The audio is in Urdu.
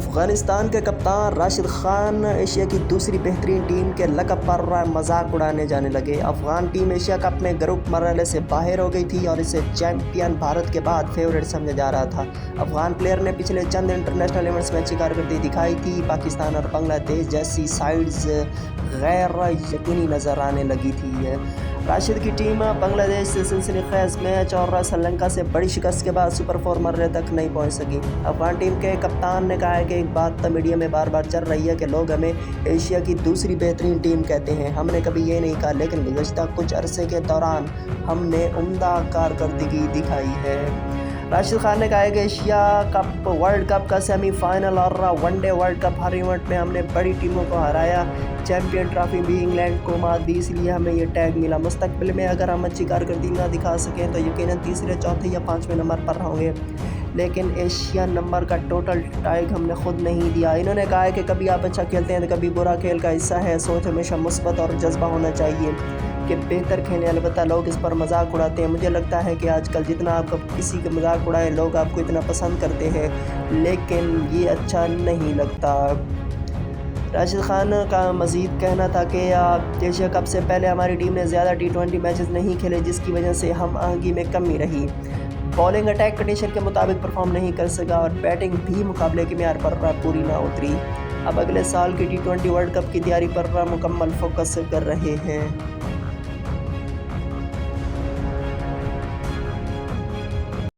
افغانستان کے کپتان راشد خان ایشیا کی دوسری بہترین ٹیم کے لقب پر مذاق اڑانے جانے لگے۔ افغان ٹیم ایشیا کپ میں گروپ مرحلے سے باہر ہو گئی تھی اور اسے چیمپئن بھارت کے بعد فیورٹ سمجھا جا رہا تھا۔ افغان پلیئر نے پچھلے چند انٹرنیشنل ایونٹس میں اچھی کارکردگی دکھائی تھی۔ پاکستان اور بنگلہ دیش جیسی سائیڈز غیر یقینی نظر آنے لگی تھی۔ راشد کی ٹیم بنگلہ دیش سے سنسنی خیز میچ اور سری لنکا سے بڑی شکست کے بعد سپر 4 مرحلے تک نہیں پہنچ سکی۔ افغان ٹیم کے کپتان نے کہا ہے کہ ایک بات میڈیا میں بار بار چل رہی ہے کہ لوگ ہمیں ایشیا کی دوسری بہترین ٹیم کہتے ہیں۔ ہم نے کبھی یہ نہیں کہا، لیکن گزشتہ کچھ عرصے کے دوران ہم نے عمدہ کارکردگی دکھائی ہے۔ راشد خان نے کہا ہے کہ ایشیا کپ، ورلڈ کپ کا سیمی فائنل اور ون ڈے ورلڈ کپ ہر ایونٹ میں ہم نے بڑی ٹیموں کو ہرایا۔ چیمپئن ٹرافی بھی انگلینڈ کو مات دی، اس لیے ہمیں یہ ٹیگ ملا۔ مستقبل میں اگر ہم اچھی کارکردگی نہ دکھا سکیں تو یقیناً تیسرے، چوتھے یا پانچویں نمبر پر ہوں گے، لیکن ایشین نمبر کا ٹوٹل ٹیگ ہم نے خود نہیں دیا۔ انہوں نے کہا ہے کہ کبھی آپ اچھا کھیلتے ہیں تو کبھی برا کھیل کا حصہ ہے۔ سوچ ہمیشہ مثبت اور جذبہ ہونا چاہیے کہ بہتر کھیلیں۔ البتہ لوگ اس پر مذاق اڑاتے ہیں۔ مجھے لگتا ہے کہ آج کل جتنا آپ کسی کا مذاق اڑائیں، لوگ آپ کو اتنا پسند کرتے ہیں، لیکن یہ اچھا نہیں لگتا۔ راشد خان کا مزید کہنا تھا کہ ایشیا کپ سے پہلے ہماری ٹیم نے زیادہ T20 میچز نہیں کھیلے، جس کی وجہ سے ہم آہنگی میں کمی رہی۔ بالنگ اٹیک کنڈیشن کے مطابق پرفارم نہیں کر سکا اور بیٹنگ بھی مقابلے کے معیار پر پوری نہ اتری۔ اب اگلے سال کی T20 ورلڈ کپ کی تیاری پر مکمل فوکس کر رہے ہیں۔